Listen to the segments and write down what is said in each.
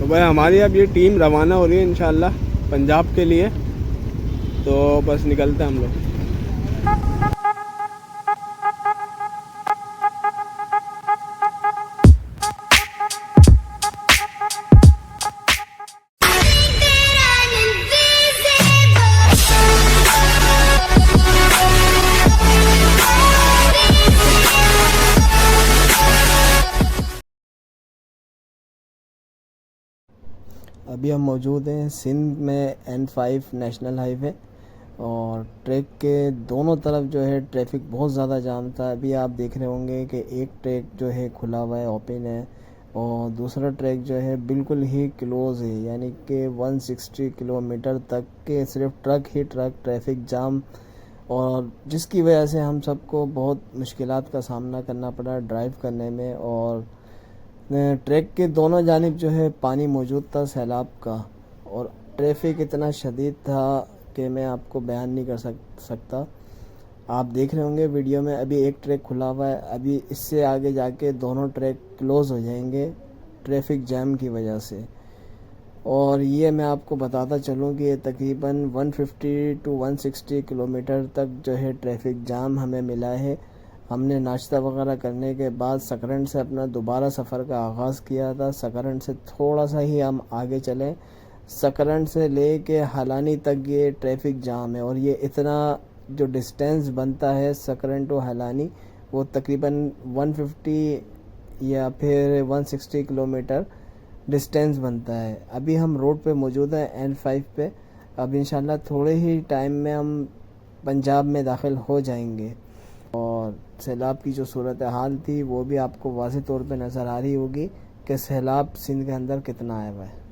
तो भाई हमारी अब ये टीम रवाना हो रही है इंशाल्लाह पंजाब के लिए। तो बस निकलते हैं हम लोग। अभी हम मौजूद हैं सिंध में N5 नेशनल हाईवे, और ट्रैक के दोनों तरफ जो है ट्रैफिक बहुत ज़्यादा जाम था। अभी आप देख रहे होंगे कि एक ट्रैक जो है खुला हुआ है, ओपन है, और दूसरा ट्रैक जो है बिल्कुल ही क्लोज़ है, यानी कि 160 किलोमीटर तक के सिर्फ ट्रक ही ट्रक ट्रैफिक जाम, और जिसकी वजह से हम सबको बहुत मुश्किलात का सामना करना पड़ा ड्राइव करने में। और ट्रैक के दोनों जानिब जो है पानी मौजूद था सैलाब का, और ट्रैफिक इतना शदीद था कि मैं आपको बयान नहीं कर सकता। आप देख रहे होंगे वीडियो में, अभी एक ट्रैक खुला हुआ है, अभी इससे आगे जाके दोनों ट्रैक क्लोज़ हो जाएंगे ट्रैफिक जैम की वजह से। और ये मैं आपको बताता चलूँ कि ये तकरीबन 150 टू 160 किलोमीटर तक जो है ट्रैफिक जाम हमें मिला है। हमने नाश्ता वगैरह करने के बाद सकरंड से अपना दोबारा सफ़र का आगाज़ किया था। सकरंड से थोड़ा सा ही हम आगे चलें, सकरंड से ले के हलानी तक ये ट्रैफिक जाम है, और ये इतना जो डिस्टेंस बनता है सकरंड टू हलानी वो तकरीबन 150 या फिर 160 किलोमीटर डिस्टेंस बनता है। अभी हम रोड पे मौजूद हैं N5 पे। अब इंशाल्लाह थोड़े ही टाइम में हम पंजाब में दाखिल हो जाएंगे, और सैलाब की जो सूरत हाल थी वो भी आपको वाज़ेह तौर पे नज़र आ रही होगी कि सैलाब सिंध के अंदर कितना आया हुआ है।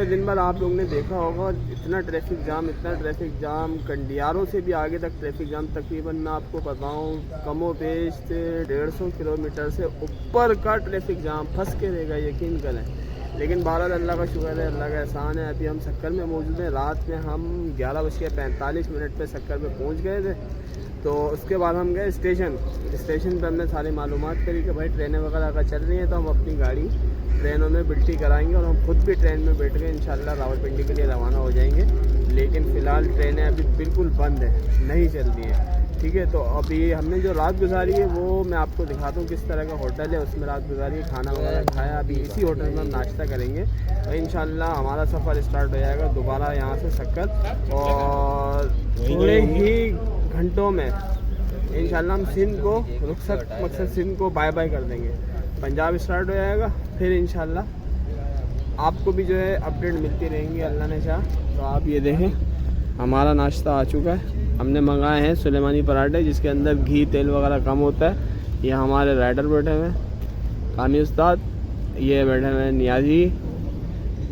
दिन भर आप लोग ने देखा होगा इतना ट्रैफिक जाम, कंडियारों से भी आगे तक ट्रैफिक जाम। तकरीबन मैं आपको बताऊं कमो बेश से 150 किलोमीटर से ऊपर का ट्रैफिक जाम फंस के रहेगा, यकीन करें। लेकिन बहरहाल अल्लाह का शुक्र है, अल्लाह का एहसान है। अभी हम सक्कर में मौजूद हैं। रात में हम 11:45 पे सक्कर में पहुंच गए थे। तो उसके बाद हम गए स्टेशन पे हमने सारी मालूमात करी कि भाई ट्रेनें वगैरह अगर चल रही हैं तो हम अपनी गाड़ी ट्रेनों में बिल्टी कराएंगे और हम खुद भी ट्रेन में बैठ के इंशाल्लाह रावलपिंडी के लिए रवाना हो जाएंगे। लेकिन फ़िलहाल ट्रेनें अभी बिल्कुल बंद है, नहीं चल रही है। ठीक है, तो अभी हमने जो रात गुजारी है वो मैं आपको दिखाता हूँ किस तरह का होटल है, उसमें रात गुजारी है, खाना वगैरह खाया। अभी इसी होटल में हम नाश्ता करेंगे और इंशाल्लाह हमारा सफ़र स्टार्ट हो जाएगा दोबारा यहाँ से सक्कर। और थोड़े ही घंटों में इंशाल्लाह हम सिंध को मकसद सिंध को बाय बाय कर देंगे। पंजाब स्टार्ट हो जाएगा, फिर इंशाल्लाह आपको भी जो है अपडेट मिलती रहेंगी अल्लाह ने चाहा। तो आप ये देखें हमारा नाश्ता आ चुका है। हमने मंगाए हैं सुलेमानी पराठे जिसके अंदर घी तेल वगैरह कम होता है। ये हमारे राइडर बैठे हुए हैं, कामी उस्ताद, ये बैठे हुए हैं नियाजी,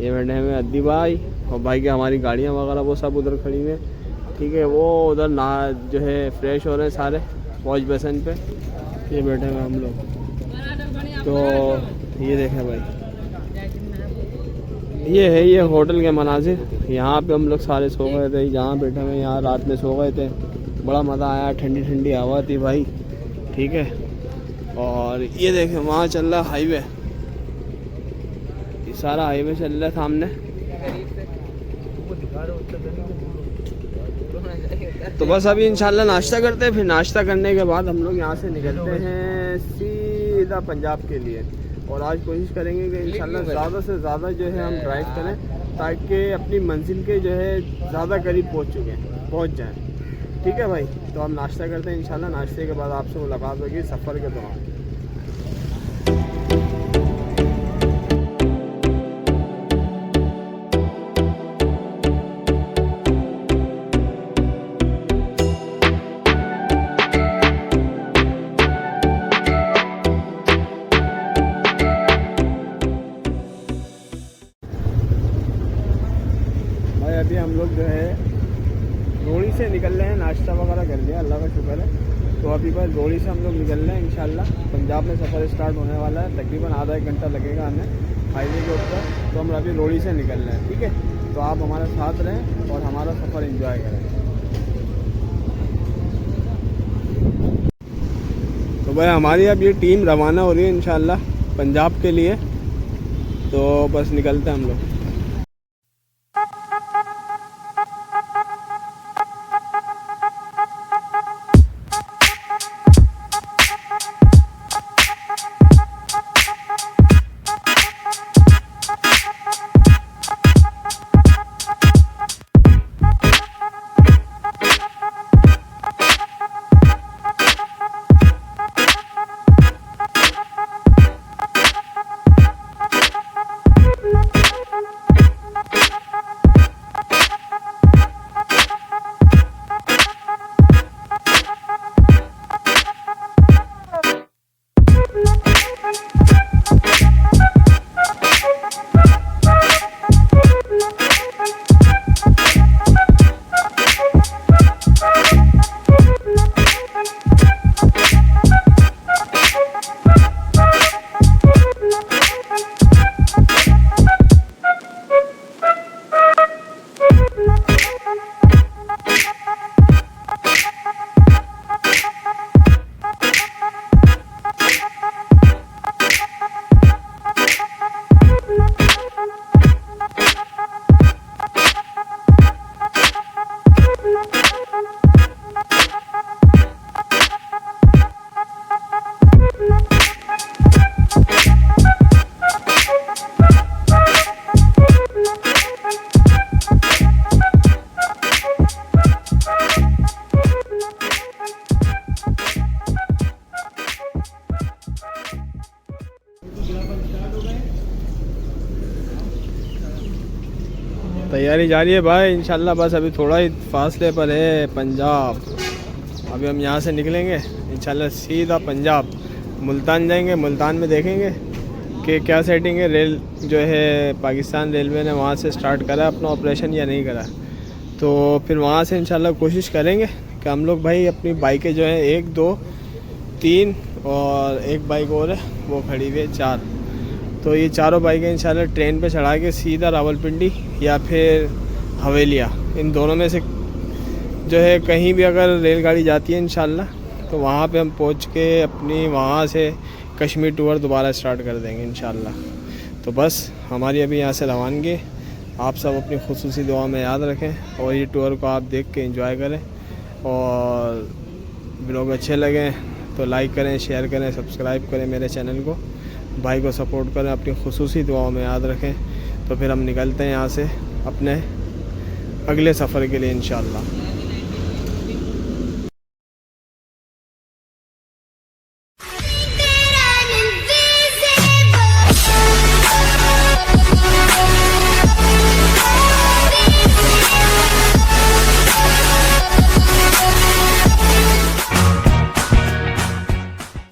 ये बैठे हुए हैं अद्दी भाई, और भाई के हमारी गाड़ियाँ वगैरह वो सब उधर खड़ी हुई हैं। ठीक है, वो उधर ना जो है फ्रेश हो रहे हैं सारे वॉश बेसन पे, ये बैठे हुए हम लोग। तो ये देखें भाई, ये होटल के मनाजिर। यहाँ पे हम लोग सारे सो गए थे, जहाँ बैठे हुए यहाँ रात में सो गए थे। बड़ा मज़ा आया, ठंडी ठंडी हवा थी भाई। ठीक है, और ये देखें वहाँ चल रहा हाईवे, ये सारा हाईवे चल रहा है सामने। तो बस अभी इंशाल्लाह नाश्ता करते हैं, फिर नाश्ता करने के बाद हम लोग यहाँ से निकलते हैं सीधा पंजाब के लिए। और आज कोशिश करेंगे कि इंशाल्लाह ज़्यादा से ज़्यादा जो है हम ड्राइव करें ताकि अपनी मंजिल के जो है ज़्यादा करीब पहुँच जाएं। ठीक है भाई, तो हम नाश्ता करते हैं इंशाल्लाह। नाश्ते के बाद आपसे मुलाकात होगी सफ़र के दौरान। अभी हम लोग जो है रोड़ी से निकल रहे हैं, नाश्ता वगैरह कर लिया अल्लाह का शुक्र है। तो अभी बस रोड़ी से हम लोग निकल रहे हैं इंशाल्लाह। पंजाब में सफ़र स्टार्ट होने वाला है, तकरीबन आधा एक घंटा लगेगा हमें हाईवे के ऊपर। तो हम अभी रोड़ी से निकल रहे हैं। ठीक है, तो आप हमारे साथ रहें और हमारा सफ़र एंजॉय करें। तो भाई हमारी अब ये टीम रवाना हो रही है इंशाल्लाह पंजाब के लिए। तो बस निकलते हैं हम लोग। तैयारी जारी है भाई इंशाल्लाह। बस अभी थोड़ा ही फासले पर है पंजाब। अभी हम यहाँ से निकलेंगे इंशाल्लाह सीधा पंजाब, मुल्तान जाएंगे। मुल्तान में देखेंगे कि क्या सेटिंग है। रेल जो है पाकिस्तान रेलवे ने वहाँ से स्टार्ट करा अपना ऑपरेशन या नहीं करा। तो फिर वहाँ से इंशाल्लाह कोशिश करेंगे कि हम लोग भाई अपनी बाइकें जो हैं 1 2 3 और एक बाइक और है वो खड़ी हुई है 4। तो ये चारों बाइकें इंशाल्लाह ट्रेन पे चढ़ा के सीधा रावलपिंडी या फिर हवेलिया, इन दोनों में से जो है कहीं भी अगर रेलगाड़ी जाती है इंशाल्लाह तो वहाँ पे हम पहुँच के अपनी वहाँ से कश्मीर टूर दोबारा स्टार्ट कर देंगे इंशाल्लाह। तो बस हमारी अभी यहाँ से रवानगी, आप सब अपनी खुसूसी दुआ में याद रखें और ये टूर को आप देख के एंजॉय करें, और ब्लॉग अच्छे लगें तो लाइक करें, शेयर करें, सब्सक्राइब करें मेरे चैनल को, भाई को सपोर्ट करें, अपनी खुसूसी दुआओं में याद रखें। तो फिर हम निकलते हैं यहाँ से अपने अगले सफ़र के लिए इंशाल्लाह।